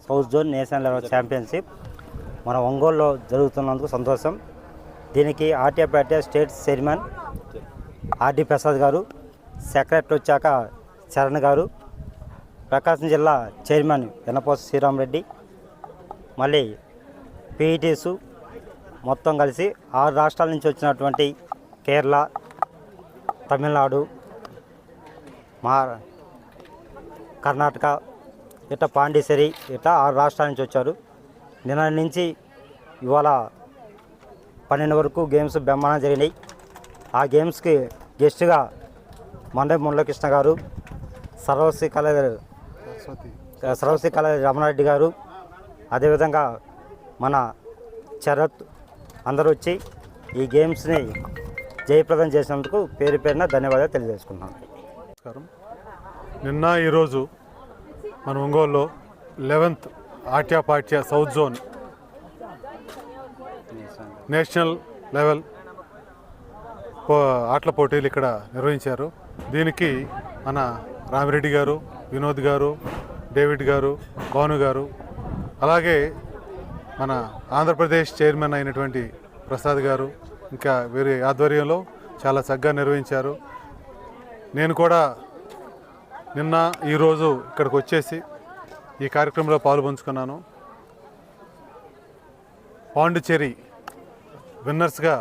South zone national level championship మన ఒంగోలులో జరుగుతున్నందుకు సంతోషం. దీనికి ఆర్టీపేట స్టేట్ చైర్మన్ ఆర్డి ప్రసాద్ గారు, సెక్రటరీ వచ్చాక చరణ్ గారు, ప్రకాశం జిల్లా చైర్మన్ వెనపోస శ్రీరామరెడ్డి, మళ్ళీ పీఈటీసు మొత్తం కలిసి 6 రాష్ట్రాల నుంచి వచ్చినటువంటి కేరళ, తమిళనాడు, కర్ణాటక, ఇట్లా పాండిచేరి, ఇట్లా 6 రాష్ట్రాల నుంచి వచ్చారు. నిన్న నుంచి ఇవాళ 12 వరకు గేమ్స్ బ్రహ్మాండంగా జరిగినాయి. ఆ గేమ్స్కి గెస్ట్గా మండే మురళీకృష్ణ గారు, సరస్వతి కళ రమణారెడ్డి గారు, అదేవిధంగా మన శరత్ అందరూ వచ్చి ఈ గేమ్స్ని జయప్రదం చేసినందుకు పేరు పేరున ధన్యవాదాలు తెలియజేసుకున్నాను. నమస్కారం. నిన్న ఈరోజు మన ఒంగోలులో 11th ఆట్యాపాట్య south zone national level ఆటల పోటీలు ఇక్కడ నిర్వహించారు. దీనికి మన రామిరెడ్డి గారు, వినోద్ గారు, డేవిడ్ గారు, భాను గారు, అలాగే మన ఆంధ్రప్రదేశ్ చైర్మన్ అయినటువంటి ప్రసాద్ గారు, ఇంకా వీరి ఆధ్వర్యంలో చాలా చక్కగా నిర్వహించారు. నేను కూడా నిన్న ఈరోజు ఇక్కడికి వచ్చేసి ఈ కార్యక్రమంలో పాలుపంచుకున్నాను. పాండిచేరి విన్నర్స్గా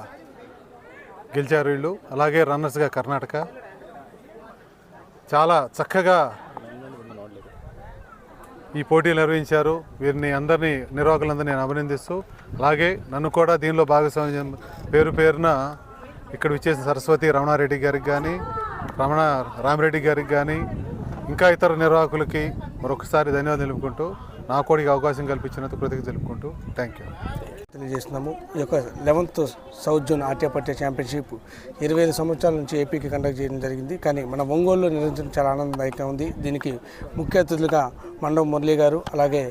గెలిచారు వీళ్ళు, అలాగే రన్నర్స్గా కర్ణాటక. చాలా చక్కగా ఈ పోటీలు నిర్వహించారు. వీరిని అందరినీ నిర్వాహకులందరినీ నేను అభినందిస్తూ, అలాగే నన్ను కూడా దీనిలో భాగస్వామ్యం పేరు పేరున ఇక్కడ విచ్చేసిన సరస్వతి రమణారెడ్డి గారికి కానీ, రామిరెడ్డి గారికి కానీ, ఇంకా ఇతర నిర్వాహకులకి మరొకసారి ధన్యవాదాలు తెలుపుకుంటూ, నాకు కూడా ఈ అవకాశం కల్పించినందుకు కృతజ్ఞతలు తెలుపుకుంటూ థ్యాంక్ యూ తెలియజేస్తున్నాము. ఈ యొక్క 11th సౌత్ జోన్ ఆట్యాపట్య ఛాంపియన్షిప్ 25 సంవత్సరాల నుంచి ఏపీకి కండక్ట్ చేయడం జరిగింది. కానీ మన ఒంగోలులో నిర్వహించడం చాలా ఆనందదాయకంగా ఉంది. దీనికి ముఖ్య అతిథులుగా మండవ మురళి గారు, అలాగే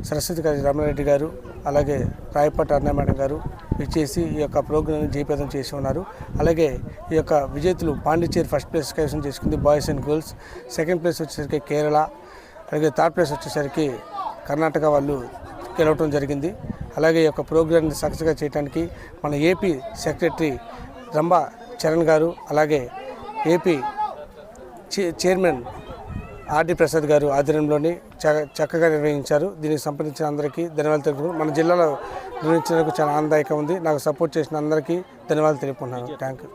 సరస్వతి గారి రమణారెడ్డి గారు, అలాగే రాయపట్ట అన్న మేడం గారు విచ్చేసి ఈ యొక్క ప్రోగ్రామ్ని జయప్రదం చేసి ఉన్నారు. అలాగే ఈ యొక్క విజేతలు పాండిచేరి ఫస్ట్ ప్లేస్ కైవసం చేసుకుంది boys and girls, second place వచ్చేసరికి కేరళ, అలాగే థర్డ్ ప్లేస్ వచ్చేసరికి కర్ణాటక వాళ్ళు గెలవడం జరిగింది. అలాగే ఈ యొక్క ప్రోగ్రామ్ని సక్సెస్గా చేయడానికి మన ఏపీ సెక్రటరీ రంభా చరణ్ గారు, అలాగే ఏపీ చైర్మన్ ఆర్డి ప్రసాద్ గారు ఆధ్వర్యంలోని చక్కగా నిర్వహించారు. దీనికి సంబంధించిన అందరికీ ధన్యవాదాలు తెలుపుకుంటున్నాను. మన జిల్లాలో నిర్వహించినందుకు చాలా ఆనందదాయకంగా ఉంది. నాకు సపోర్ట్ చేసిన అందరికీ ధన్యవాదాలు తెలుపుకుంటున్నాను. Thank you.